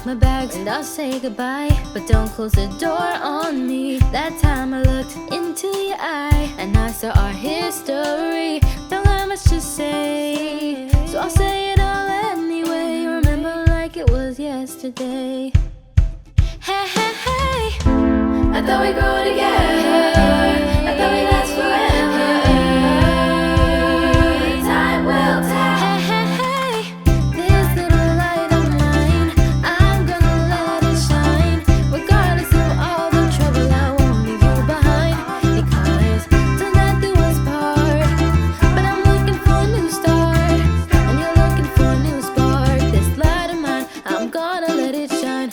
my bags and I'll say goodbye, but don't close the door on me. That time I looked into your eye and I saw our history. Don't have much to say, so I'll say it all anyway. Remember like it was yesterday. Hey, hey, hey, I thought we'd grow together, I thought we'd last forever. Time will tell. Hey, hey, hey, this little light of mine, I'm gonna let it shine. Regardless of all the trouble, I won't leave you behind. Because tonight do us part, but I'm looking for a new start, and you're looking for a new spark. This light of mine, I'm gonna let it shine.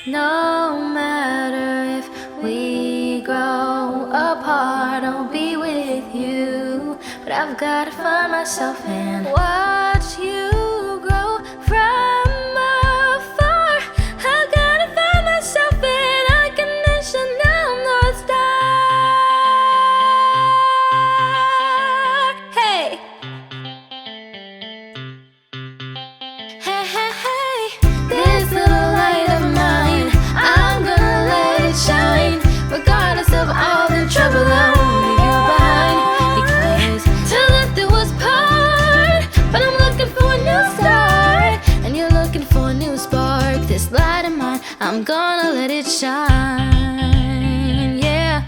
No matter if we grow apart, I'll be with you. But I've gotta find myself and watch you grow from afar. I've gotta find myself and I can nation down North Star. Hey, hey, hey, hey, this little light of mine, I'm gonna let it shine. Regardless of all the trouble, I won't leave you behind. Because till death do us part, but I'm looking for a new start, and you're looking for a new spark. This light of mine, I'm gonna let it shine. Yeah.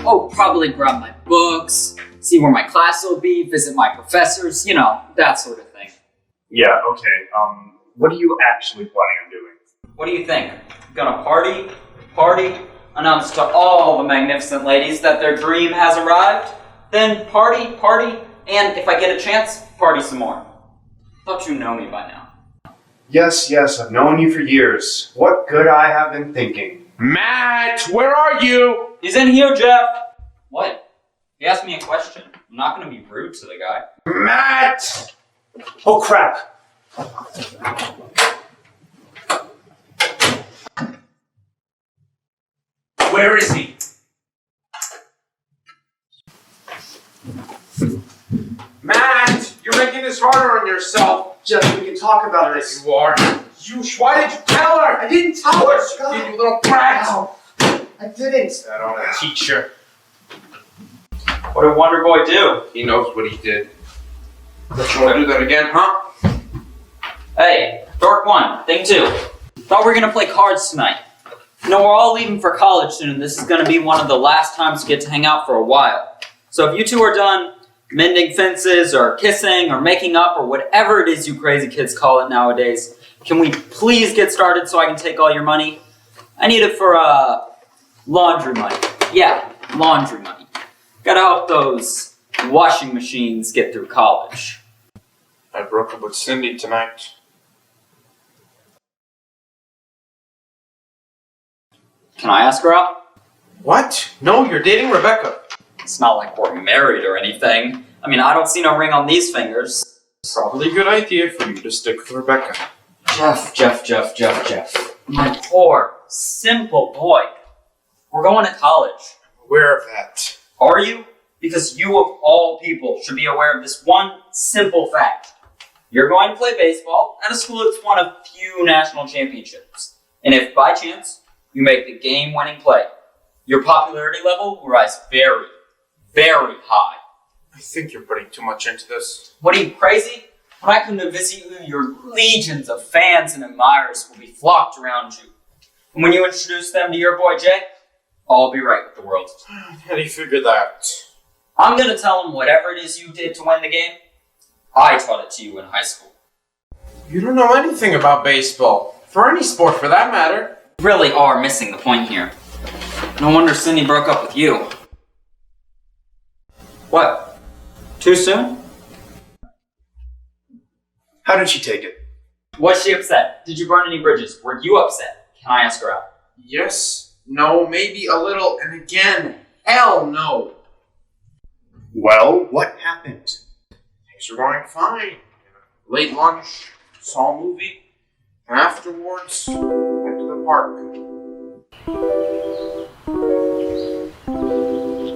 Oh, probably grab my books, see where my class will be, visit my professors, you know, that sort of thing. Yeah, okay. What are you actually planning on doing? What do you think? Gonna party, announce to all the magnificent ladies that their dream has arrived, then party, and if I get a chance, party some more. Thought you know me by now. Yes, I've known you for years. What good I have been thinking. Matt, where are you? He's in here, Jeff! What? He asked me a question. I'm not gonna be rude to the guy. Matt! Oh, crap. Where is he? Matt, you're making this harder on yourself. Jeff, we can talk about this. You are. Why did you tell her? I didn't tell her. You little brat. Ow. I didn't. That on a teacher. What did Wonder Boy do? He knows what he did. You want to do that again, huh? Hey, Dork 1, thing 2. Thought we were gonna play cards tonight. You know, we're all leaving for college soon, and this is gonna be one of the last times we get to hang out for a while. So if you two are done mending fences, or kissing, or making up, or whatever it is you crazy kids call it nowadays, can we please get started so I can take all your money? I need it for, laundry money. Yeah, laundry money. Gotta help those washing machines get through college. I broke up with Cindy tonight. Can I ask her out? What? No, you're dating Rebecca. It's not like we're married or anything. I mean, I don't see no ring on these fingers. Probably a good idea for you to stick with Rebecca. Jeff. My poor, simple boy. We're going to college. Aware of that. Are you? Because you of all people should be aware of this one simple fact. You're going to play baseball at a school that's won a few national championships. And if by chance you make the game-winning play, your popularity level will rise very, very high. I think you're putting too much into this. What, are you crazy? When I come to visit you, your legions of fans and admirers will be flocked around you. And when you introduce them to your boy Jay, I'll be right with the world. How do you figure that? I'm gonna tell them whatever it is you did to win the game, I taught it to you in high school. You don't know anything about baseball. For any sport, for that matter. You really are missing the point here. No wonder Cindy broke up with you. What? Too soon? How did she take it? Was she upset? Did you burn any bridges? Were you upset? Can I ask her out? Yes, no, maybe a little, and again, hell no. Well, what happened? Things are going fine. Late lunch, saw a movie, and afterwards, went to the park.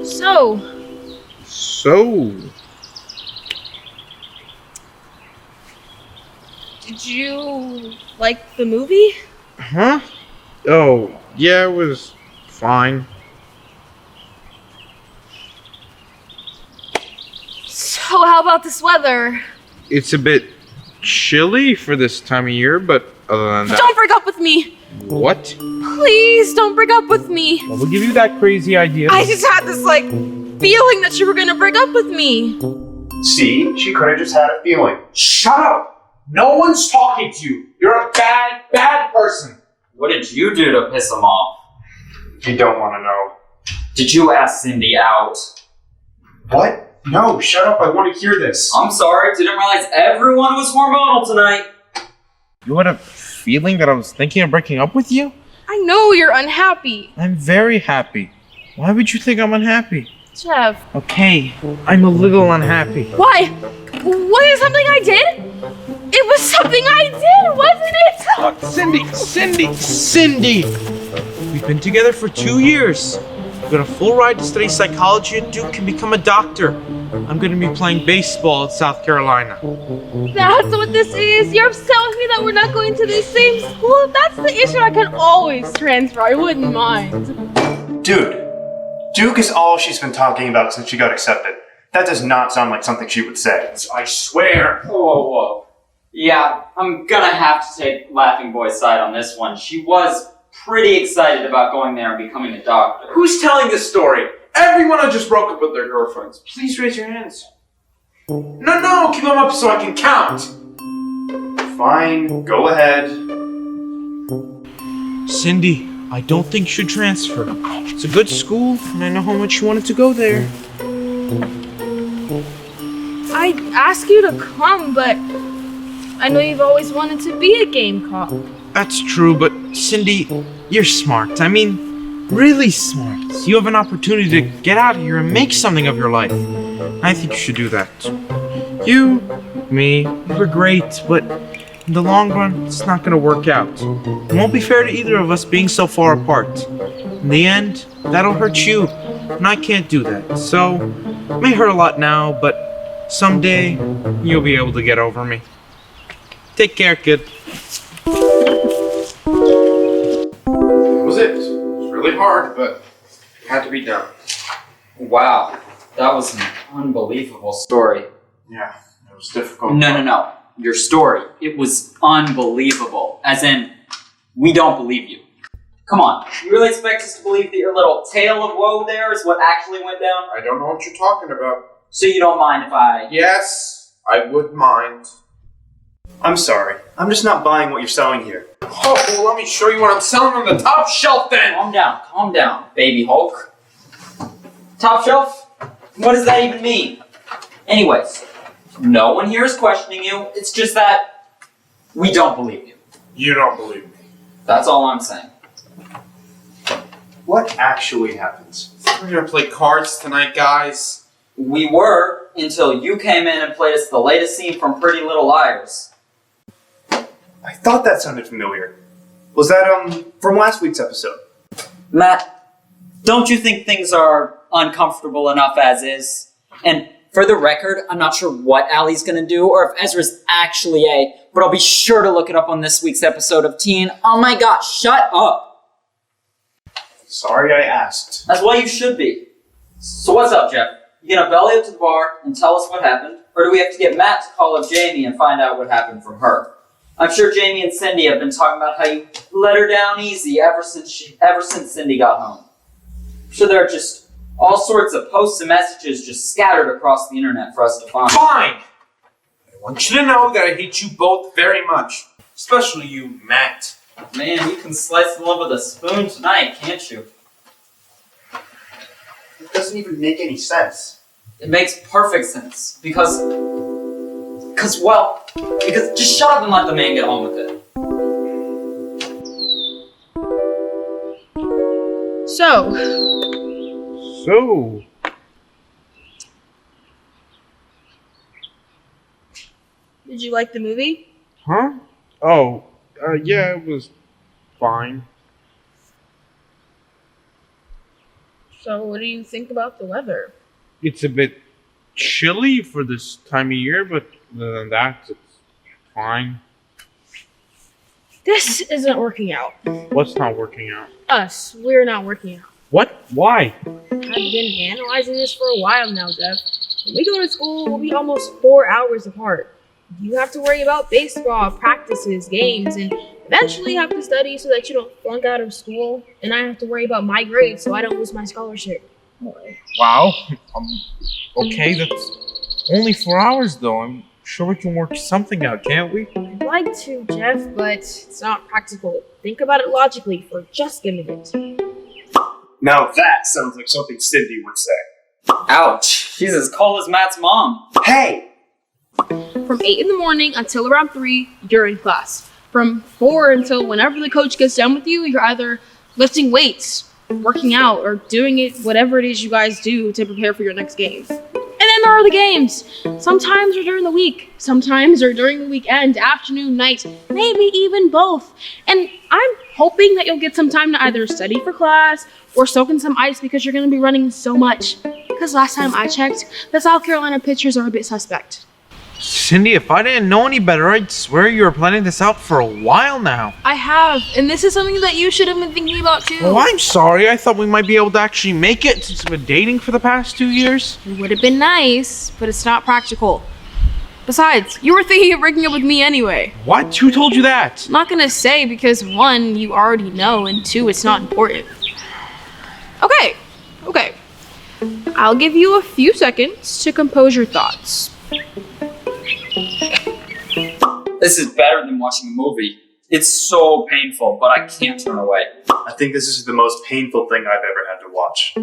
So, did you like the movie? huh? Oh, yeah, it was fine. So how about this weather? It's a bit chilly for this time of year, but other than that... Don't break up with me! What? Please don't break up with me! What would give you that crazy idea? I just had this feeling that you were gonna break up with me. See, she could have just had a feeling. Shut up! No one's talking to you. You're a bad, bad person. What did you do to piss him off? You don't want to know. Did you ask Cindy out? What? No, shut up, I want to hear this. I'm sorry, didn't realize everyone was hormonal tonight. You had a feeling that I was thinking of breaking up with you? I know you're unhappy. I'm very happy. Why would you think I'm unhappy? Jeff. Okay, I'm a little unhappy. Why? Was it something I did? It was something I did, wasn't it? Cindy! We've been together for 2 years. I've got a full ride to study psychology at Duke and become a doctor. I'm going to be playing baseball at South Carolina. That's what this is. You're upset with me that we're not going to the same school. If that's the issue, I can always transfer. I wouldn't mind. Dude, Duke is all she's been talking about since she got accepted. That does not sound like something she would say. I swear. Whoa. Yeah, I'm gonna have to take Laughing Boy's side on this one. She was pretty excited about going there and becoming a doctor. Who's telling this story? Everyone who just broke up with their girlfriends. Please raise your hands. No, keep them up so I can count. Fine, go ahead. Cindy, I don't think you should transfer. It's a good school, and I know how much you wanted to go there. I'd ask you to come, but I know you've always wanted to be a Gamecock. That's true, but Cindy, you're smart. I mean, really smart. You have an opportunity to get out of here and make something of your life. I think you should do that. You, me, we're great, but in the long run, it's not going to work out. It won't be fair to either of us being so far apart. In the end, that'll hurt you, and I can't do that. So, it may hurt a lot now, but someday, you'll be able to get over me. Take care, kid. It was really hard, but it had to be done. Wow, that was an unbelievable story. Yeah, it was difficult. No. Your story. It was unbelievable. As in, we don't believe you. Come on, you really expect us to believe that your little tale of woe there is what actually went down? I don't know what you're talking about. So you don't mind if I... Yes, I would mind. I'm sorry. I'm just not buying what you're selling here. Oh, well, let me show you what I'm selling on the top shelf then. Calm down, baby Hulk. Top shelf? What does that even mean? Anyways, no one here is questioning you. It's just that we don't believe you. You don't believe me. That's all I'm saying. What actually happens? We're gonna play cards tonight, guys. We were, until you came in and played us the latest scene from Pretty Little Liars. I thought that sounded familiar. Was that, from last week's episode? Matt, don't you think things are uncomfortable enough as is? And for the record, I'm not sure what Allie's gonna do or if Ezra's actually A, but I'll be sure to look it up on this week's episode of Teen. Oh my gosh, shut up! Sorry I asked. That's why you should be. So what's up, Jeff? You gonna belly up to the bar and tell us what happened? Or do we have to get Matt to call up Jamie and find out what happened from her? I'm sure Jamie and Cindy have been talking about how you let her down easy ever since Cindy got home. I'm sure there are just all sorts of posts and messages just scattered across the internet for us to find. Fine! I want you to know that I hate you both very much. Especially you, Matt. Man, you can slice the love with a spoon tonight, can't you? It doesn't even make any sense. It makes perfect sense. Because just shut up and let the man get on with it. So, did you like the movie? Huh? Oh, yeah, it was fine. So, what do you think about the weather? It's a bit chilly for this time of year, but other than that, it's fine. This isn't working out. What's not working out? Us, we're not working out. What? Why? I've been analyzing this for a while now, Jeff. When we go to school, we'll be almost 4 hours apart. You have to worry about baseball, practices, games, and eventually have to study so that you don't flunk out of school. And I have to worry about my grades so I don't lose my scholarship. Wow. Okay, that's only 4 hours though. I'm sure we can work something out, can't we? I'd like to, Jeff, but it's not practical. Think about it logically for just a minute. Now that sounds like something Cindy would say. Ouch. She's as cold as Matt's mom. Hey! From 8 in the morning until around 3, you're in class. From 4 until whenever the coach gets done with you, you're either lifting weights, working out, or doing it, whatever it is you guys do to prepare for your next game. And then there are the games. Sometimes they're during the week. Sometimes they're during the weekend, afternoon, night, maybe even both. And I'm hoping that you'll get some time to either study for class or soak in some ice because you're going to be running so much. Because last time I checked, the South Carolina pitchers are a bit suspect. Cindy, if I didn't know any better, I'd swear you were planning this out for a while now. I have, and this is something that you should have been thinking about too. Oh, I'm sorry. I thought we might be able to actually make it since we've been dating for the past 2 years. It would have been nice, but it's not practical. Besides, you were thinking of breaking up with me anyway. What? Who told you that? I'm not gonna say because 1, you already know, and 2, it's not important. Okay. I'll give you a few seconds to compose your thoughts. This is better than watching a movie. It's so painful, but I can't turn away. I think this is the most painful thing I've ever had to watch.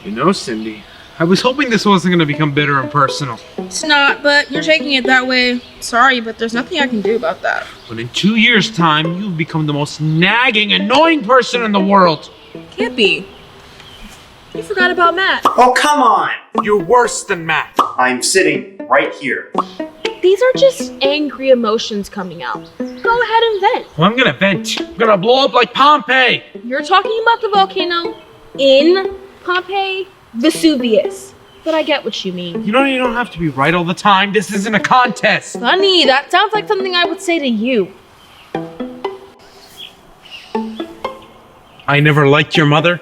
You know, Cindy, I was hoping this wasn't going to become bitter and personal. It's not, but you're taking it that way. Sorry, but there's nothing I can do about that. But in 2 years' time, you've become the most nagging, annoying person in the world. Can't be. You forgot about Matt. Oh, come on! You're worse than Matt. I'm sitting right here. These are just angry emotions coming out. Go ahead and vent. Well, I'm going to vent. I'm going to blow up like Pompeii. You're talking about the volcano in Pompeii, Vesuvius. But I get what you mean. You don't have to be right all the time. This isn't a contest. Funny, that sounds like something I would say to you. I never liked your mother.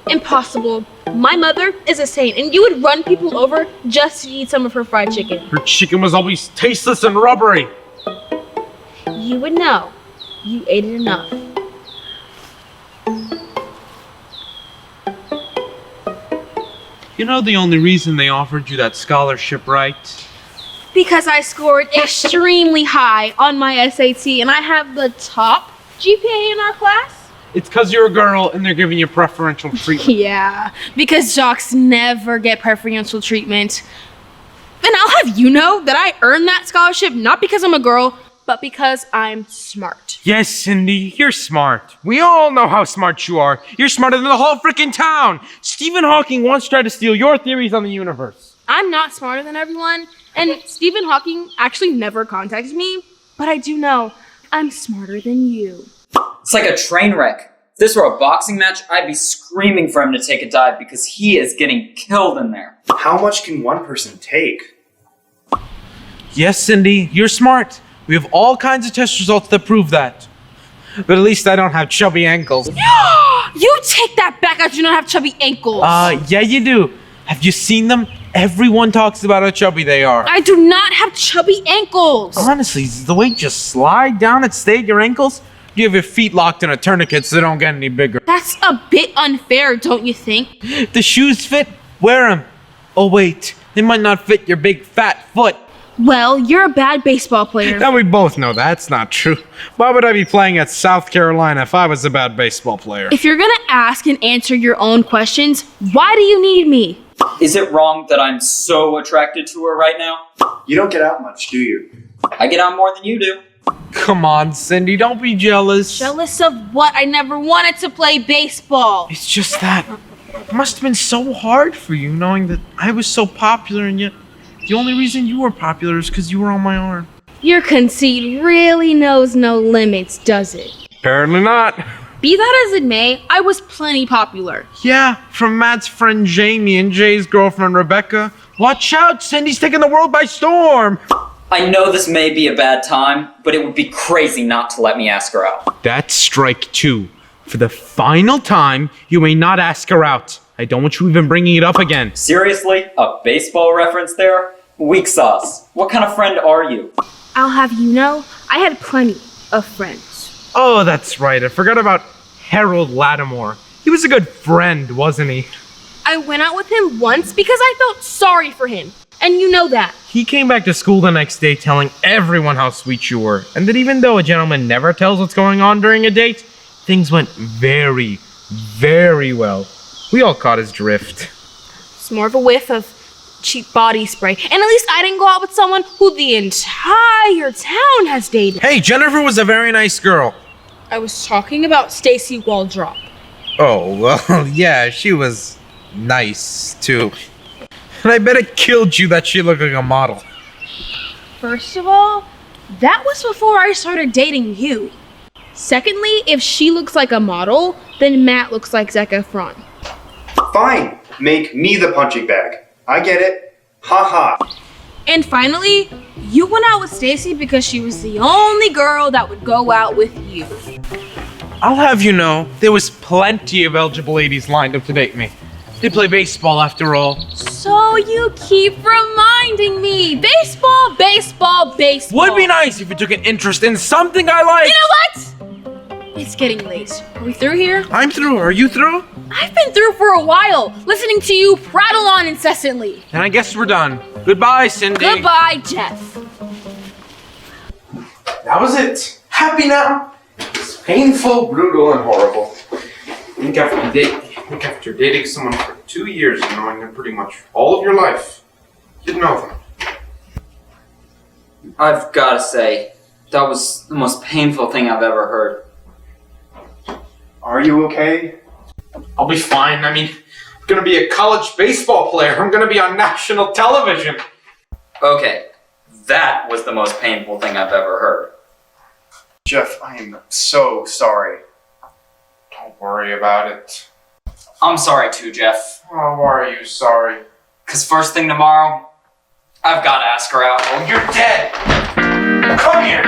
Impossible. My mother is a saint, and you would run people over just to eat some of her fried chicken. Her chicken was always tasteless and rubbery. You would know. You ate it enough. You know the only reason they offered you that scholarship, right? Because I scored extremely high on my SAT, and I have the top GPA in our class. It's because you're a girl and they're giving you preferential treatment. Yeah, because jocks never get preferential treatment. And I'll have you know that I earned that scholarship not because I'm a girl, but because I'm smart. Yes, Cindy, you're smart. We all know how smart you are. You're smarter than the whole freaking town. Stephen Hawking once tried to steal your theories on the universe. I'm not smarter than everyone, and Stephen Hawking actually never contacted me, but I do know I'm smarter than you. It's like a train wreck. If this were a boxing match, I'd be screaming for him to take a dive because he is getting killed in there. How much can one person take? Yes, Cindy, you're smart. We have all kinds of test results that prove that. But at least I don't have chubby ankles. You take that back. I do not have chubby ankles. Yeah, you do. Have you seen them? Everyone talks about how chubby they are. I do not have chubby ankles. Honestly, does the weight just slide down and stay at your ankles? Do you have your feet locked in a tourniquet so they don't get any bigger? That's a bit unfair, don't you think? The shoes fit? Wear them. Oh wait, they might not fit your big fat foot. Well, you're a bad baseball player. Now we both know that's not true. Why would I be playing at South Carolina if I was a bad baseball player? If you're gonna ask and answer your own questions, why do you need me? Is it wrong that I'm so attracted to her right now? You don't get out much, do you? I get out more than you do. Come on, Cindy, don't be jealous. Jealous of what? I never wanted to play baseball. It's just that it must have been so hard for you knowing that I was so popular and yet the only reason you were popular is because you were on my arm. Your conceit really knows no limits, does it? Apparently not. Be that as it may, I was plenty popular. Yeah, from Matt's friend Jamie and Jay's girlfriend Rebecca. Watch out, Cindy's taking the world by storm. I know this may be a bad time, but it would be crazy not to let me ask her out. That's strike 2. For the final time, you may not ask her out. I don't want you even bringing it up again. Seriously? A baseball reference there? Weak sauce. What kind of friend are you? I'll have you know, I had plenty of friends. Oh, that's right. I forgot about Harold Lattimore. He was a good friend, wasn't he? I went out with him once because I felt sorry for him. And you know that. He came back to school the next day telling everyone how sweet you were, and that even though a gentleman never tells what's going on during a date, things went very, very well. We all caught his drift. It's more of a whiff of cheap body spray. And at least I didn't go out with someone who the entire town has dated. Hey, Jennifer was a very nice girl. I was talking about Stacy Waldrop. Oh, well, yeah, she was nice, too. And I bet it killed you that she looked like a model. First of all, that was before I started dating you. Secondly, if she looks like a model, then Matt looks like Zac Efron. Fine, make me the punching bag. I get it. Ha ha. And finally, you went out with Stacy because she was the only girl that would go out with you. I'll have you know, there was plenty of eligible ladies lined up to date me. They play baseball after all. So you keep reminding me. Baseball, baseball, baseball. Would be nice if you took an interest in something I like. You know what? It's getting late. Are we through here? I'm through. Are you through? I've been through for a while, listening to you prattle on incessantly. And I guess we're done. Goodbye, Cindy. Goodbye, Jeff. That was it. Happy now? It's painful, brutal, and horrible. Think after dating someone for 2 years and knowing them pretty much all of your life, you'd know them. I've gotta say, that was the most painful thing I've ever heard. Are you okay? I'll be fine. I mean, I'm gonna be a college baseball player. I'm gonna be on national television. Okay, that was the most painful thing I've ever heard. Jeff, I am so sorry. Don't worry about it. I'm sorry too, Jeff. Oh, why are you sorry? 'Cause first thing tomorrow, I've gotta ask her out. Oh, you're dead! Come here!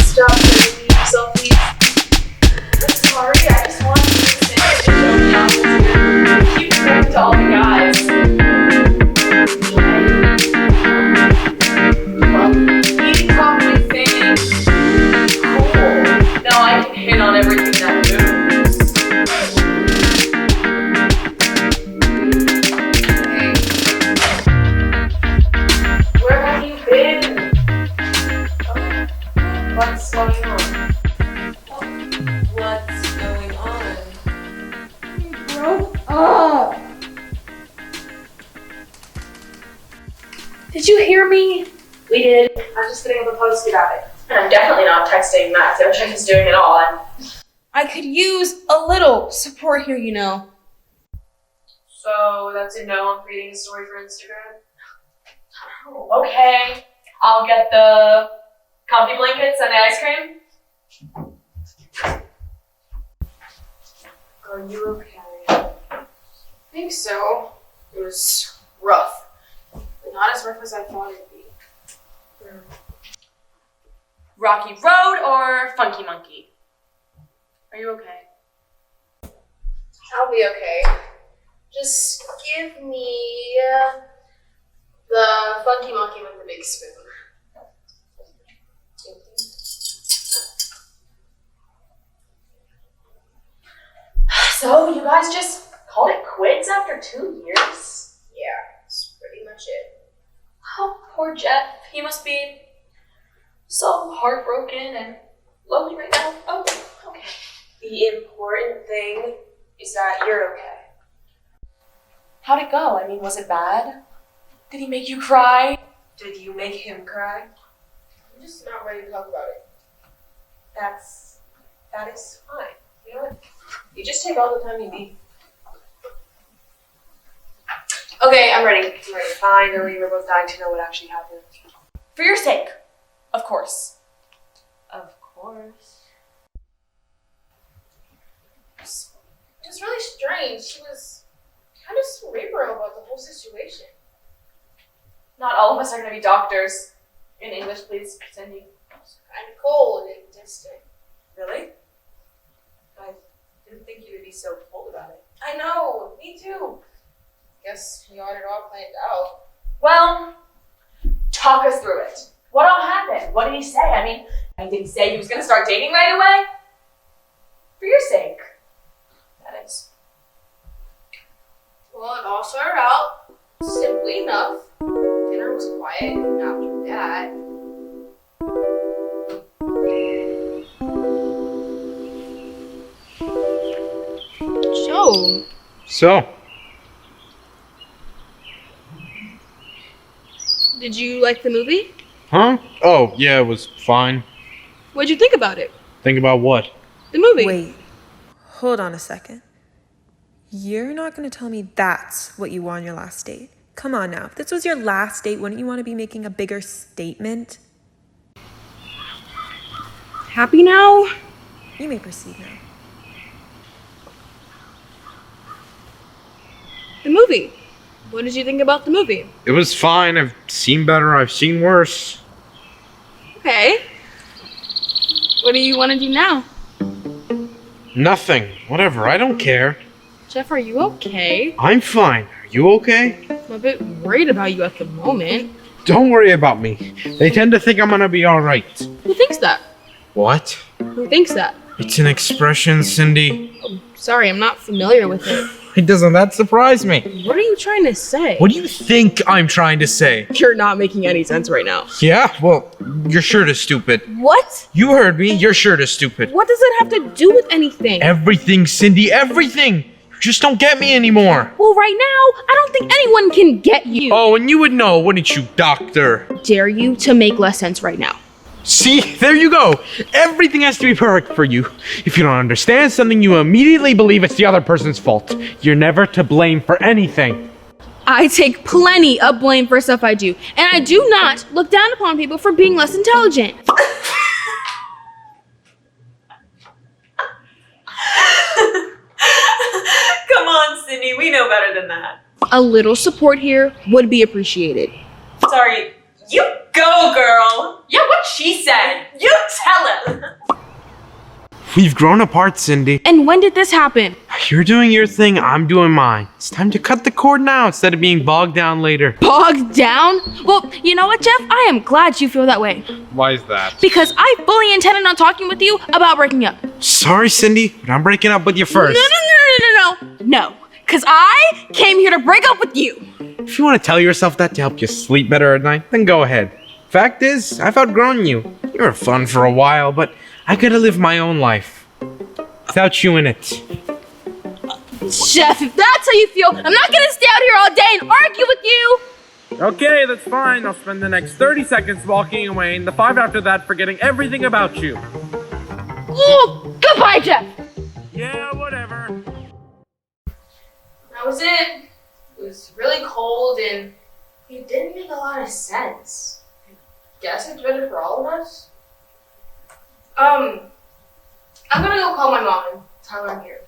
Stop doing yourself, please. I'm sorry, I just wanted you to say that you show me out this year. Keep going to all the guys. Well, eating coffee thing. Cool. Now I can hit on everything that moves. Hey. Where have you been? What's going on? What's going on? We broke up. Did you hear me? We did. I'm just getting up a post about it. And I'm definitely not texting Matt, so he's doing it all. I could use a little support here, you know. So that's a no on creating a story for Instagram? Oh, okay. I'll get the comfy blankets and the ice cream. Are you okay? I think so. It was rough. But not as rough as I thought it'd be. Rocky Road or Funky Monkey? Are you okay? I'll be okay. Just give me the Funky Monkey with the big spoon. So, you guys just called it quits after 2 years? Yeah, that's pretty much it. Oh, poor Jeff. He must be so heartbroken and lonely right now. Oh, okay. The important thing is that you're okay. How'd it go? I mean, was it bad? Did he make you cry? Did you make him cry? I'm just not ready to talk about it. That is fine. You know what? You just take all the time you need. Okay, I'm ready. Finally, we're both dying to know what actually happened. For your sake, of course. Of course. It was really strange. She was kind of cerebral about the whole situation. Not all of us are going to be doctors. In English, please, Cindy. Kind of cold and distant. Really? I didn't think you would be so cold about it. I know, me too. Guess you had it all planned out. Well, talk us through it. What all happened? What did he say? I mean, did he say he was going to start dating right away? For your sake. That is. Well, it all started out simply enough. Dinner was quiet, and after that. Joe. So, Did you like the movie? huh? Oh, yeah, it was fine. What'd you think about it? Think about what? The movie. Wait, hold on a second. You're not gonna tell me that's what you wore on your last date? Come on now. If this was your last date, wouldn't you want to be making a bigger statement? Happy now? You may proceed now. The movie. What did you think about the movie? It was fine. I've seen better, I've seen worse. Okay. What do you want to do now? Nothing. Whatever, I don't care. Jeff, are you okay? I'm fine. Are you okay? I'm a bit worried about you at the moment. Don't worry about me. They tend to think I'm gonna be alright. Who thinks that? What? Who thinks that? It's an expression, Cindy. Sorry, I'm not familiar with it. It doesn't that surprise me. What are you trying to say? What do you think I'm trying to say? You're not making any sense right now. Yeah? Well, your shirt is stupid. What? You heard me. Your shirt is stupid. What does it have to do with anything? Everything, Cindy, everything. You just don't get me anymore. Well, right now, I don't think anyone can get you. Oh, and you would know, wouldn't you, doctor? Dare you to make less sense right now. See, there you go. Everything has to be perfect for you. If you don't understand something, you immediately believe it's the other person's fault. You're never to blame for anything. I take plenty of blame for stuff I do, and I do not look down upon people for being less intelligent. Come on, Cindy. We know better than that. A little support here would be appreciated. Sorry. You go, girl. Yeah, what she said. You tell him. We've grown apart, Cindy. And when did this happen? You're doing your thing, I'm doing mine. It's time to cut the cord now instead of being bogged down later. Bogged down? Well, you know what, Jeff? I am glad you feel that way. Why is that? Because I fully intended on talking with you about breaking up. Sorry, Cindy, but I'm breaking up with you first. No. Because I came here to break up with you. If you want to tell yourself that to help you sleep better at night, then go ahead. Fact is, I've outgrown you. You were fun for a while, but I gotta live my own life. Without you in it. Jeff, if that's how you feel, I'm not gonna stay out here all day and argue with you. Okay, that's fine. I'll spend the next 30 seconds walking away and the 5 after that forgetting everything about you. Oh, goodbye, Jeff! Yeah, whatever. That was it. It was really cold and it didn't make a lot of sense. I guess it's better for all of us. I'm gonna go call my mom and tell her I'm here.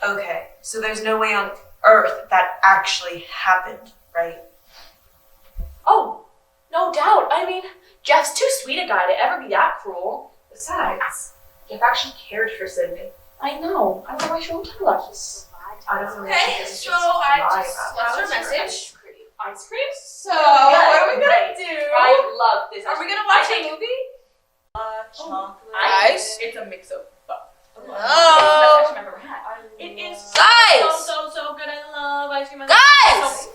Okay, so there's no way on earth that actually happened, right? Oh, no doubt. I mean, Jeff's too sweet a guy to ever be that cruel. Besides, Jeff actually cared for Cindy. I know. I don't know why she won't tell us. I don't know. Okay, so I just left her a message. Ice cream? So, what are we gonna do? I love this. Are we gonna watch a movie? Ice? It's a mix of both. Oh. It's the best ice cream I've ever had. It is Guys! so good. I love ice cream. Guys!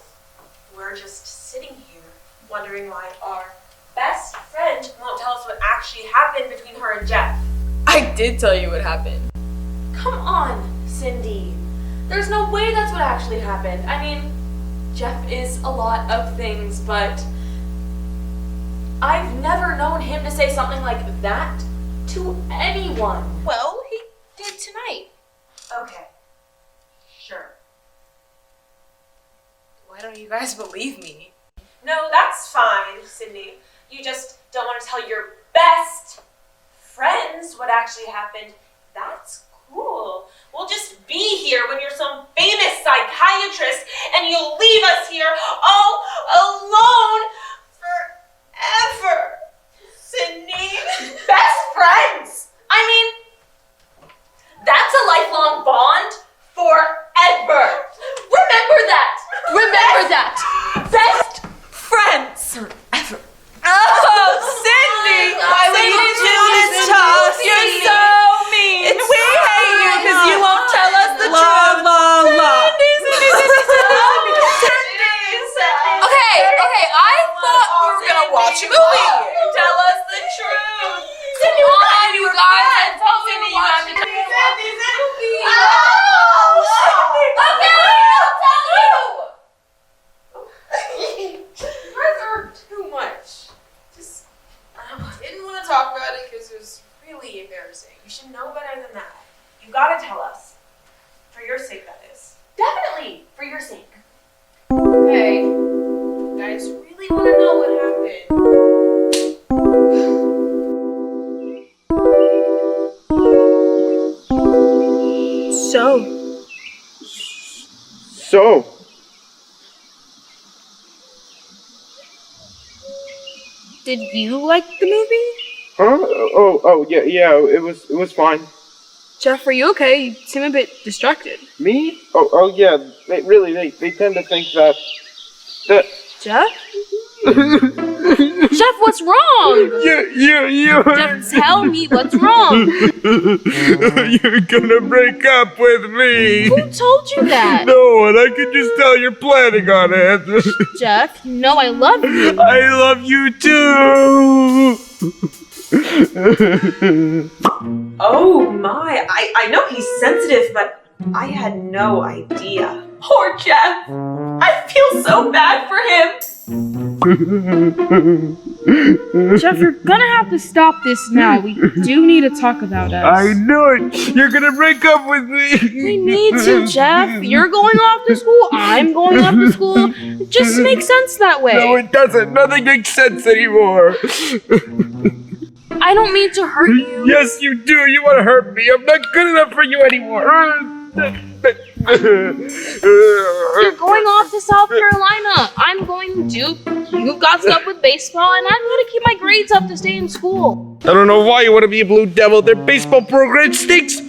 We're just sitting here wondering why our best friend won't tell us what actually happened between her and Jeff. I did tell you what happened. Come on, Cindy. There's no way that's what actually happened. I mean, Jeff is a lot of things, but I've never known him to say something like that to anyone. Well, he did tonight. Okay, sure. Why don't you guys believe me? No, that's fine, Cindy. You just don't want to tell your best friends what actually happened. That's cool. We'll just be here when you're some famous psychiatrist and you'll leave us here all alone forever. Cindy. Best friends! I mean, that's a lifelong bond forever. Remember that. Remember that! Best friends forever. Oh, Cindy! Why would you do this to us? You're so mean. We hate you because you won't tell us the truth. Okay, I thought we were gonna watch a movie. Tell us the truth. Cindy, why you guys? Cindy, you have to tell me. Okay, I'll tell you. You guys are too much. Just, I didn't want to talk about it because it was really embarrassing. You should know better than that. You gotta tell us. For your sake, that is. Definitely, for your sake. Okay, you guys really want to know what happened? So, Did you like the movie? huh? Oh, yeah, it was fine. Jeff, are you okay? You seem a bit distracted. Me? Oh, yeah. They tend to think that. Jeff? Jeff, what's wrong? You. Jeff, tell me what's wrong. You're gonna break up with me. Who told you that? No one. I can just tell you're planning on it. Jeff, you know I love you. I love you too. Oh my, I know he's sensitive, but I had no idea. Poor Jeff. I feel so bad for him. Jeff, you're gonna have to stop this now. We do need to talk about us. I knew it. You're gonna break up with me. We need to, Jeff. You're going off to school. I'm going off to school. It just makes sense that way. No, it doesn't. Nothing makes sense anymore. I don't mean to hurt you. Yes, you do. You want to hurt me. I'm not good enough for you anymore. You're going off to South Carolina. I'm going to Duke. You've got stuff with baseball, and I'm going to keep my grades up to stay in school. I don't know why you want to be a Blue Devil. Their baseball program stinks.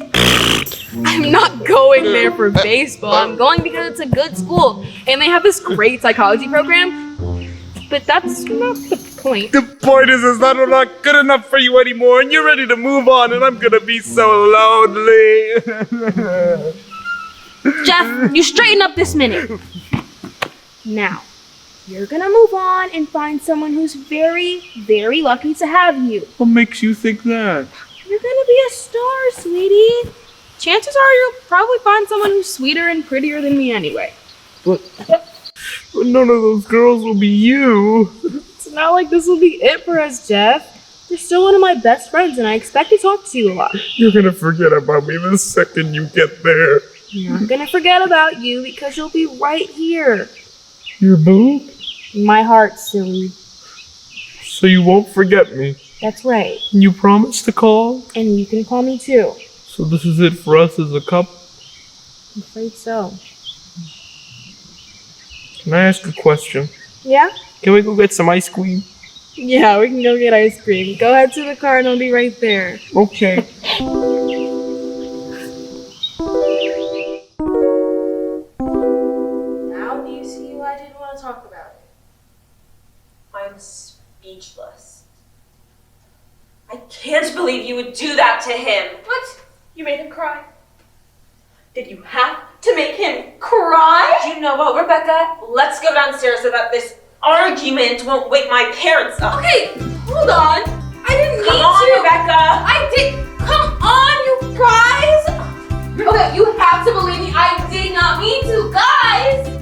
I'm not going there for baseball. I'm going because it's a good school, and they have this great psychology program. But that's not the point. The point is that I'm not good enough for you anymore, and you're ready to move on, and I'm gonna be so lonely. Jeff, you straighten up this minute. Now, You're gonna move on and find someone who's very, very lucky to have you. What makes you think that? You're gonna be a star, sweetie. Chances are you'll probably find someone who's sweeter and prettier than me anyway. But none of those girls will be you. It's not like this will be it for us, Jeff. You're still one of my best friends, and I expect to talk to you a lot. You're gonna forget about me the second you get there. I'm not gonna forget about you because you'll be right here. Your boob? In my heart, silly. So you won't forget me. That's right. You promise to call? And you can call me too. So this is it for us as a couple? I'm afraid so. Can I ask a question? Yeah? Can we go get some ice cream? Yeah, we can go get ice cream. Go ahead to the car and I'll be right there. Okay. Now do you see why I didn't want to talk about it? I'm speechless. I can't believe you would do that to him. What? You made him cry? Did you have to make him cry? You know what, Rebecca? Let's go downstairs so that this argument won't wake my parents up. Okay, hold on. I didn't Come mean on, to. Rebecca. I did. Come on, you guys. Okay, you have to believe me. I did not mean to, guys.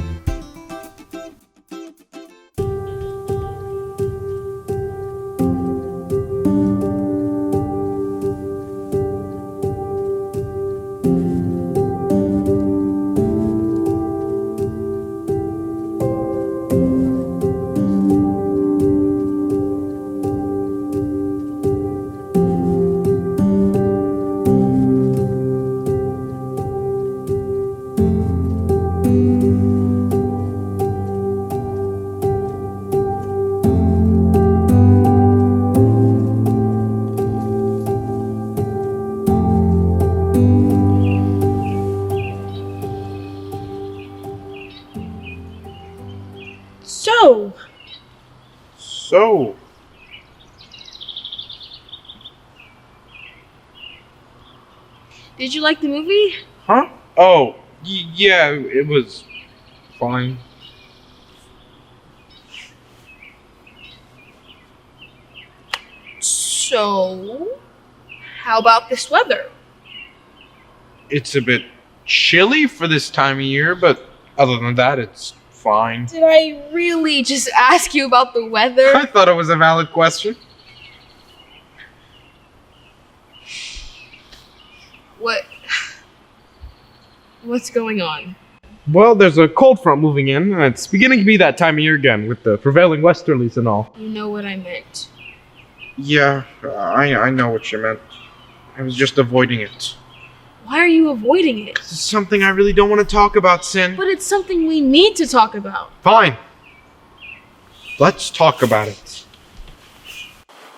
So. Did you like the movie? Huh? Oh, yeah, it was fine. So, how about this weather? It's a bit chilly for this time of year, but other than that, it's fine. Did I really just ask you about the weather? I thought it was a valid question. What's going on? Well, there's a cold front moving in, and it's beginning to be that time of year again, with the prevailing westerlies and all. You know what I meant. Yeah, I know what you meant. I was just avoiding it. Why are you avoiding it? This is something I really don't want to talk about, Sin. But it's something we need to talk about. Fine. Let's talk about it.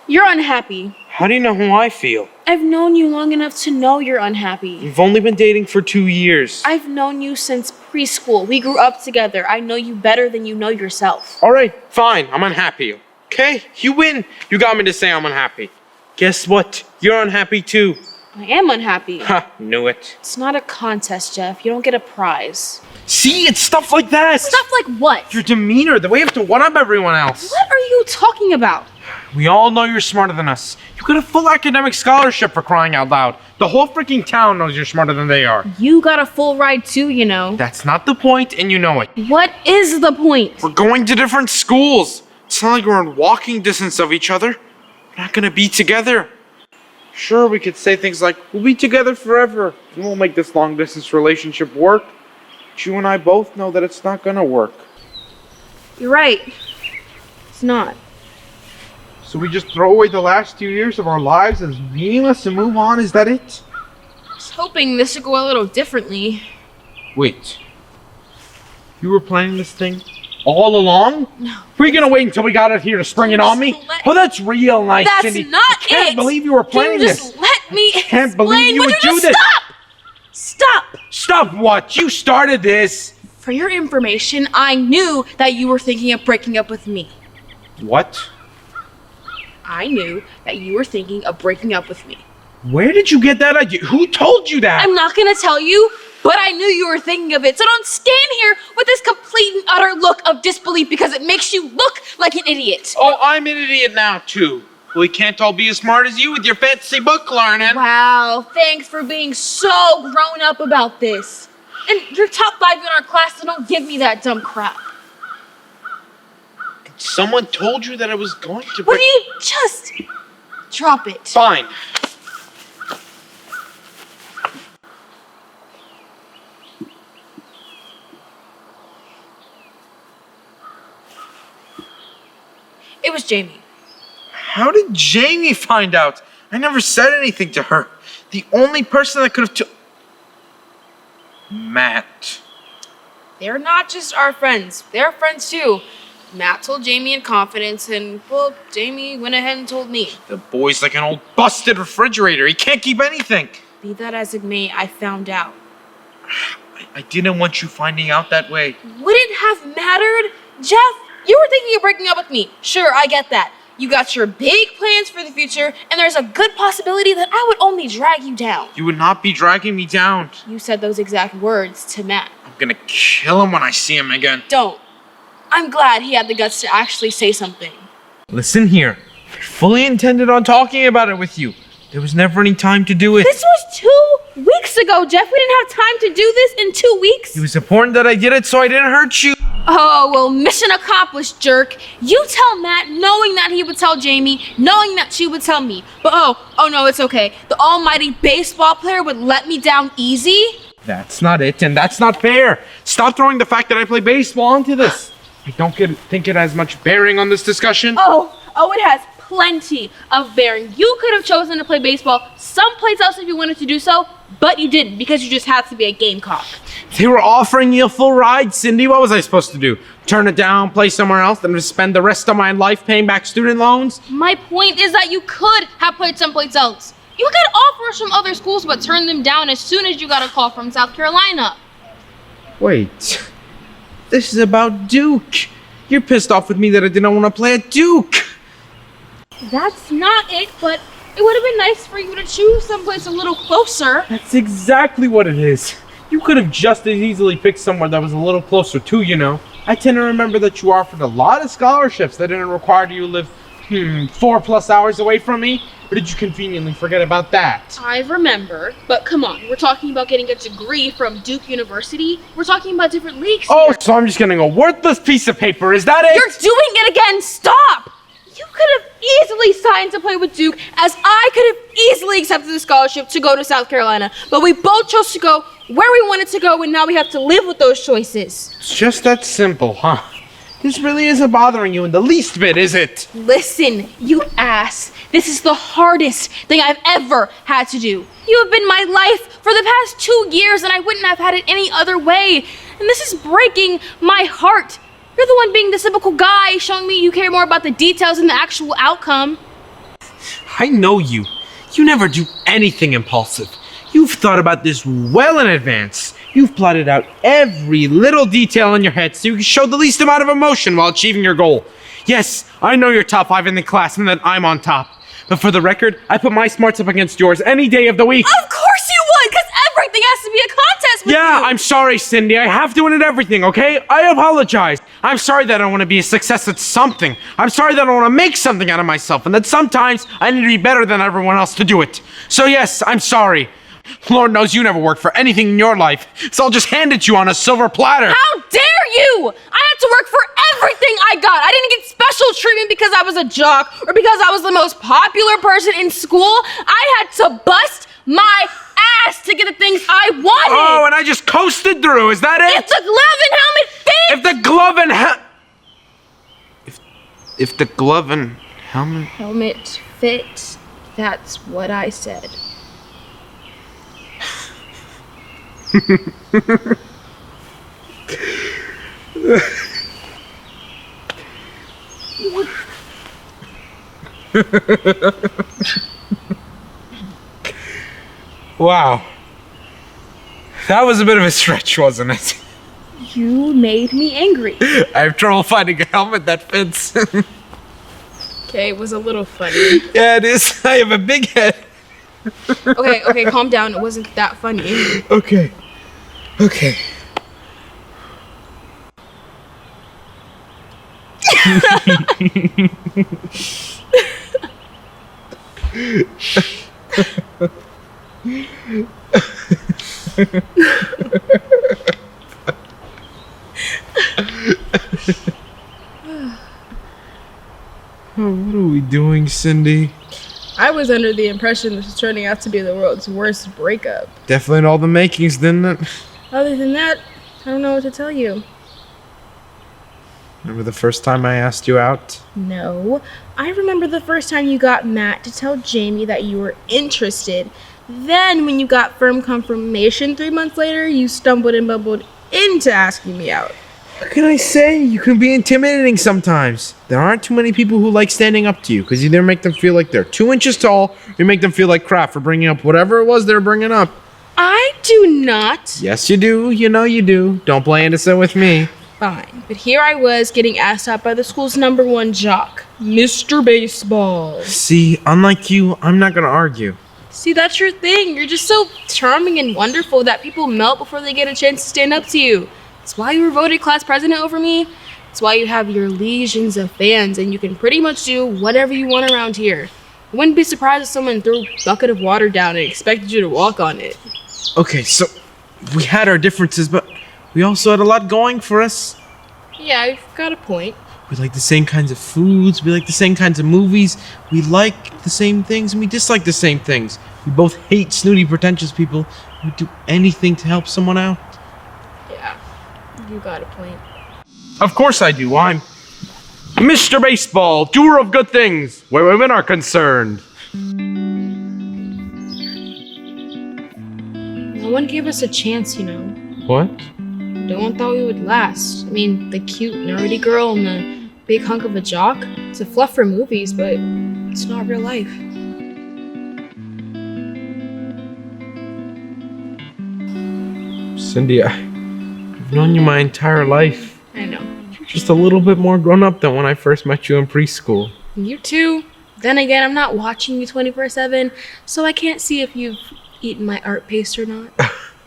You're unhappy. How do you know how I feel? I've known you long enough to know you're unhappy. We've only been dating for 2 years. I've known you since preschool. We grew up together. I know you better than you know yourself. Alright, fine. I'm unhappy. Okay? You win. You got me to say I'm unhappy. Guess what? You're unhappy too. I am unhappy. Ha, knew it. It's not a contest, Jeff. You don't get a prize. See, it's stuff like that. Stuff like what? Your demeanor, the way you have to one-up everyone else. What are you talking about? We all know you're smarter than us. You got a full academic scholarship for crying out loud. The whole freaking town knows you're smarter than they are. You got a full ride too, you know. That's not the point, and you know it. What is the point? We're going to different schools. It's not like we're in walking distance of each other. We're not gonna be together. Sure, we could say things like, we'll be together forever, and we'll make this long-distance relationship work. But you and I both know that it's not gonna work. You're right. It's not. So we just throw away the last 2 years of our lives as meaningless and move on? Is that it? I was hoping this would go a little differently. Wait. You were planning this thing all along? No. Were you gonna wait until we got it here to spring it on me? Oh, that's real nice, That's Cindy. not I can't it. believe you were planning Can you this. just let me I can't believe you explain? would Would do you this. just stop? Stop. Stop what? You started this. For your information, I knew that you were thinking of breaking up with me. What? I knew that you were thinking of breaking up with me. Where did you get that idea? Who told you that? I'm not gonna tell you. But I knew you were thinking of it, so don't stand here with this complete and utter look of disbelief because it makes you look like an idiot. Oh, I'm an idiot now, too. We can't all be as smart as you with your fancy book learning. Wow, thanks for being so grown up about this. And you're top 5 in our class, so don't give me that dumb crap. Someone told you that I was going to... Will you just drop it? Fine. It was Jamie. How did Jamie find out? I never said anything to her. The only person that could have Matt. They're not just our friends. They're friends too. Matt told Jamie in confidence, and, well, Jamie went ahead and told me. The boy's like an old busted refrigerator. He can't keep anything. Be that as it may, I found out. I didn't want you finding out that way. Would it have mattered? Jeff, you were thinking of breaking up with me. Sure, I get that. You got your big plans for the future, and there's a good possibility that I would only drag you down. You would not be dragging me down. You said those exact words to Matt. I'm gonna kill him when I see him again. Don't. I'm glad he had the guts to actually say something. Listen here. I fully intended on talking about it with you. There was never any time to do it. This was 2 weeks ago, Jeff. We didn't have time to do this in 2 weeks. It was important that I did it so I didn't hurt you. Oh, well, mission accomplished, jerk. You tell Matt, knowing that he would tell Jamie, knowing that she would tell me. But oh no, it's okay. The almighty baseball player would let me down easy? That's not it, and that's not fair. Stop throwing the fact that I play baseball into this. I don't think it has much bearing on this discussion. Oh, it has plenty of bearing. You could have chosen to play baseball someplace else if you wanted to do so, but you didn't because you just had to be a gamecock. They were offering you a full ride, Cindy. What was I supposed to do? Turn it down, play somewhere else, and just spend the rest of my life paying back student loans? My point is that you could have played someplace else. You got offers from other schools, but turned them down as soon as you got a call from South Carolina. Wait. This is about Duke. You're pissed off with me that I didn't want to play at Duke. That's not it, but it would have been nice for you to choose someplace a little closer. That's exactly what it is. You could have just as easily picked somewhere that was a little closer too, you know. I tend to remember that you offered a lot of scholarships that didn't require you to live 4+ hours away from me. Or did you conveniently forget about that? I remember, but come on, we're talking about getting a degree from Duke University. We're talking about different leagues here. So I'm just getting a worthless piece of paper, is that it? You're doing it again, stop! You could have easily signed to play with Duke, as I could have easily accepted the scholarship to go to South Carolina. But we both chose to go where we wanted to go, and now we have to live with those choices. It's just that simple, huh? This really isn't bothering you in the least bit, is it? Listen, you ass. This is the hardest thing I've ever had to do. You have been my life for the past 2 years, and I wouldn't have had it any other way. And this is breaking my heart. You're the one being the typical guy, showing me you care more about the details than the actual outcome. I know you. You never do anything impulsive. You've thought about this well in advance. You've plotted out every little detail in your head so you can show the least amount of emotion while achieving your goal. Yes, I know you're top 5 in the class and that I'm on top. But for the record, I put my smarts up against yours any day of the week. Of course you would, because everything has to be a contest with you. Yeah, I'm sorry, Cindy. I have to win at everything, okay? I apologize. I'm sorry that I want to be a success at something. I'm sorry that I want to make something out of myself and that sometimes I need to be better than everyone else to do it. So yes, I'm sorry. Lord knows you never worked for anything in your life, so I'll just hand it to you on a silver platter. How dare you! I had to work for everything I got. I didn't get special treatment because I was a jock or because I was the most popular person in school. I had to bust my ass to get the things I wanted. Oh, and I just coasted through. Is that it? If the glove and helmet fit! If the glove and If the glove and helmet... Helmet fit, that's what I said. Wow. That was a bit of a stretch, wasn't it? You made me angry. I have trouble finding a helmet that fits. Okay, it was a little funny. Yeah, it is. I have a big head. Okay, calm down. It wasn't that funny. Okay. Okay. What are we doing, Cindy? I was under the impression this was turning out to be the world's worst breakup. Definitely in all the makings, didn't it? Other than that, I don't know what to tell you. Remember the first time I asked you out? No. I remember the first time you got Matt to tell Jamie that you were interested. Then, when you got firm confirmation 3 months later, you stumbled and bumbled into asking me out. What can I say? You can be intimidating sometimes. There aren't too many people who like standing up to you because you either make them feel like they're 2 inches tall or you make them feel like crap for bringing up whatever it was they're bringing up. I do not. Yes, you do. You know you do. Don't play innocent with me. Fine. But here I was getting asked out by the school's #1 jock, Mr. Baseball. See, unlike you, I'm not going to argue. See, that's your thing. You're just so charming and wonderful that people melt before they get a chance to stand up to you. That's why you were voted class president over me. That's why you have your legions of fans and you can pretty much do whatever you want around here. I wouldn't be surprised if someone threw a bucket of water down and expected you to walk on it. Okay, so we had our differences, but we also had a lot going for us. Yeah, you've got a point. We like the same kinds of foods, we like the same kinds of movies, we like the same things, and we dislike the same things. We both hate snooty, pretentious people who would do anything to help someone out. Yeah, you got a point. Of course I do. I'm Mr. Baseball, doer of good things, where women are concerned. No one gave us a chance, you know. What? No one thought we would last. I mean, the cute, nerdy girl and the big hunk of a jock, it's a fluff for movies, but it's not real life. Cindy, I've known you my entire life. I know. You're just a little bit more grown up than when I first met you in preschool. You too. Then again, I'm not watching you 24/7, so I can't see if you've eaten my art paste or not.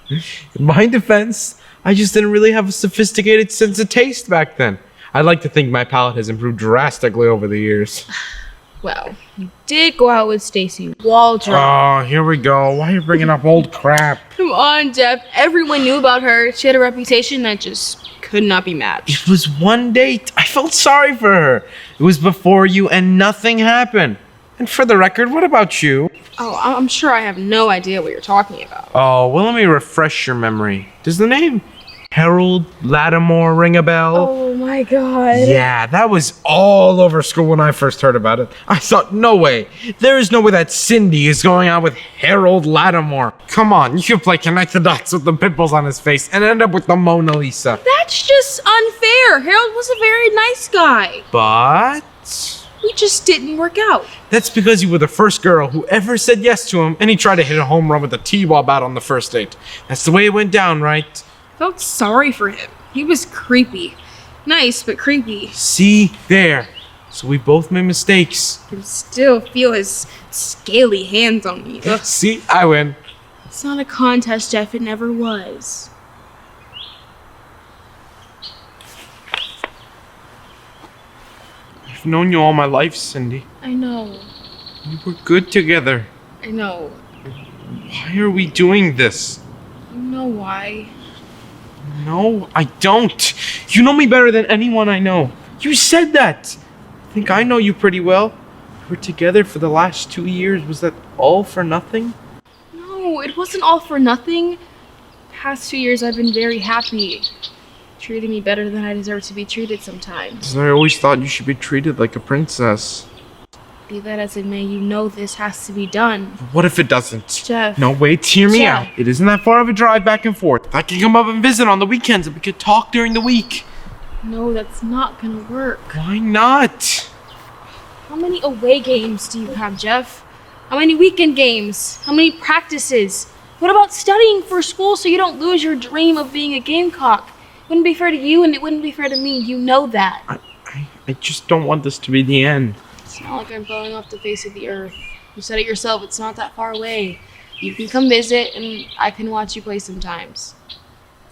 In my defense, I just didn't really have a sophisticated sense of taste back then. I'd like to think my palate has improved drastically over the years. Well, you did go out with Stacy Waldron. Oh, here we go. Why are you bringing up old crap? Come on, Jeff. Everyone knew about her. She had a reputation that just could not be matched. It was one date. I felt sorry for her. It was before you and nothing happened. And for the record, what about you? Oh, I'm sure I have no idea what you're talking about. Oh, well, let me refresh your memory. Does the name Harold Lattimore ring a bell? Oh my god. Yeah, that was all over school when I first heard about it. I thought, no way. There is no way that Cindy is going out with Harold Lattimore. Come on, you can play connect the dots with the pimples on his face and end up with the Mona Lisa. That's just unfair. Harold was a very nice guy. But We just didn't work out. that's because you were the first girl who ever said yes to him and he tried to hit a home run with a T-ball bat on the first date. That's the way it went down, right? Felt sorry for him. He was creepy. Nice, but creepy. See? There. So we both made mistakes. I can still feel his scaly hands on me. Ugh. See? I win. It's not a contest, Jeff. It never was. I've known you all my life, Cindy. I know. We were good together. I know. Why are we doing this? You know why. No, I don't. You know me better than anyone I know. You said that. I think I know you pretty well. We were together for the last 2 years. Was that all for nothing? No, it wasn't all for nothing. Past 2 years I've been very happy. Treating me better than I deserve to be treated sometimes. I always thought you should be treated like a princess. Be that as it may, you know this has to be done. What if it doesn't? Jeff. No, wait, hear me Jeff. out. It isn't that far of a drive back and forth. I can come up and visit on the weekends and we could talk during the week. No, that's not gonna work. Why not? How many away games do you have, Jeff? How many weekend games? How many practices? What about studying for school so you don't lose your dream of being a gamecock? It wouldn't be fair to you and it wouldn't be fair to me. You know that. I just don't want this to be the end. It's not like I'm falling off the face of the earth. You said it yourself, it's not that far away. You can come visit and I can watch you play sometimes.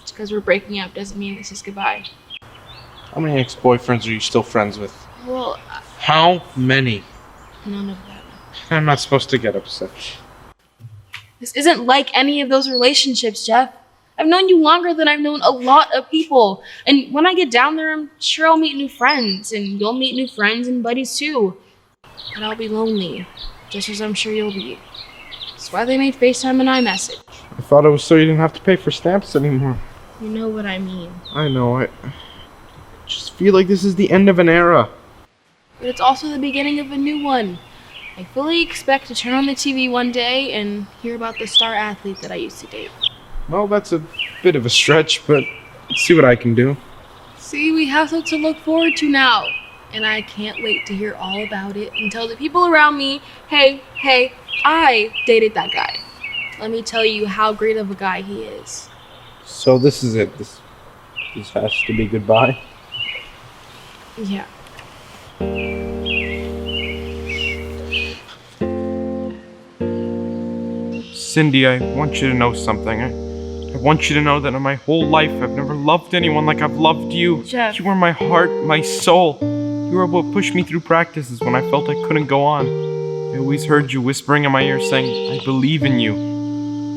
Just because we're breaking up doesn't mean this is goodbye. How many ex-boyfriends are you still friends with? Well, How many? none of them. I'm not supposed to get upset. This isn't like any of those relationships, Jeff. I've known you longer than I've known a lot of people. And when I get down there, I'm sure I'll meet new friends. And you'll meet new friends and buddies too. But I'll be lonely, just as I'm sure you'll be. That's why they made FaceTime and iMessage. I thought it was so you didn't have to pay for stamps anymore. You know what I mean. I know, I just feel like this is the end of an era. But it's also the beginning of a new one. I fully expect to turn on the TV one day and hear about the star athlete that I used to date. Well, that's a bit of a stretch, but let's see what I can do. See, we have something to look forward to now. And I can't wait to hear all about it and tell the people around me, hey, I dated that guy. Let me tell you how great of a guy he is. So this is it. This has to be goodbye. Yeah. Cindy, I want you to know something. I want you to know that in my whole life I've never loved anyone like I've loved you. Jeff. You were my heart, my soul. You were what pushed me through practices when I felt I couldn't go on. I always heard you whispering in my ear saying, I believe in you.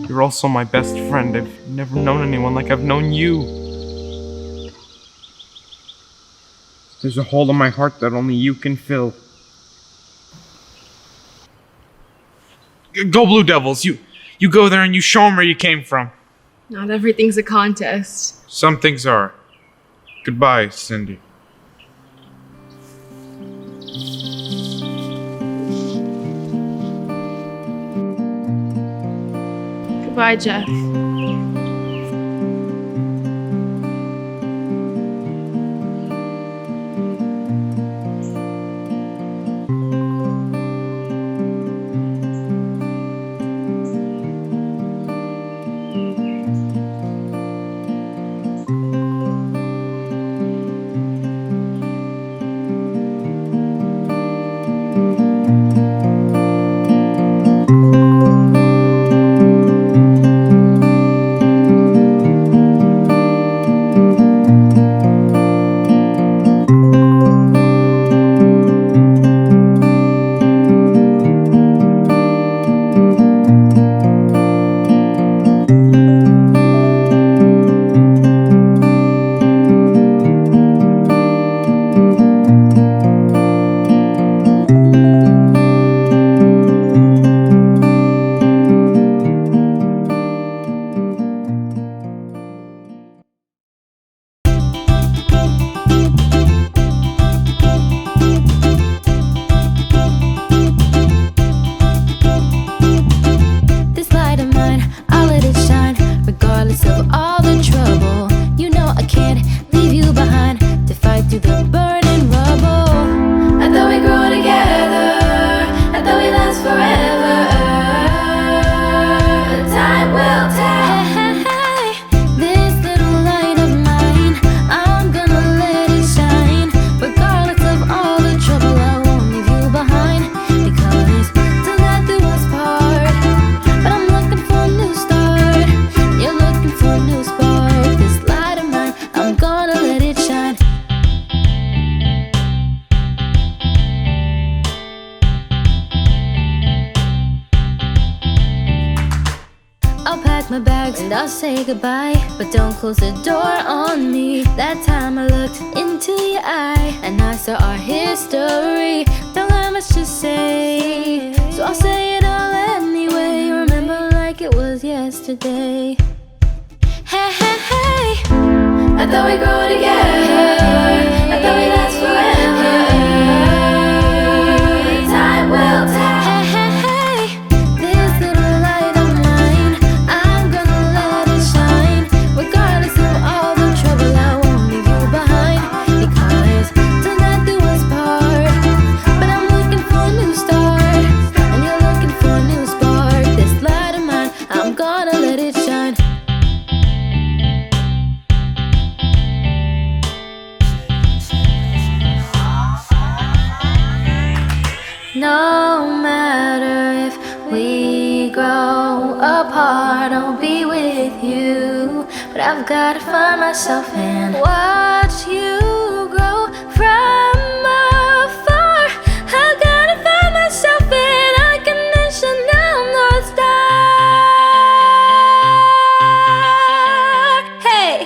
You're also my best friend. I've never known anyone like I've known you. There's a hole in my heart that only you can fill. Go Blue Devils! You go there and you show them where you came from. Not everything's a contest. Some things are. Goodbye, Cindy. Goodbye, Jeff. I'll say goodbye, but don't close the door on me. That time I looked into your eye and I saw our history. Don't have much to say, so I'll say it all anyway. Remember like it was yesterday. Hey, hey, hey, I thought we'd grow together, I thought we'd last forever. Time will tell. No matter if we grow apart, I'll be with you. But I've gotta find myself and watch you grow from afar. I've gotta find myself and I can nation down North Star. Hey,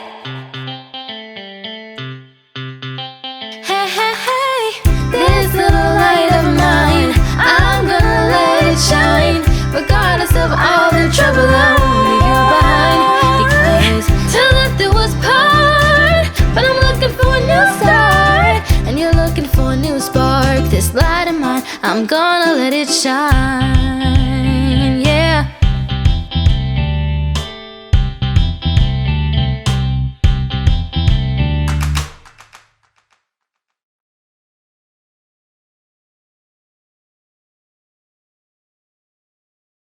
hey, hey, hey, this little light of mine, I'm gonna let it shine. Regardless of all the trouble, I won't leave you behind. Because till death do us part. But I'm looking for a new start, and you're looking for a new spark. This light of mine, I'm gonna let it shine.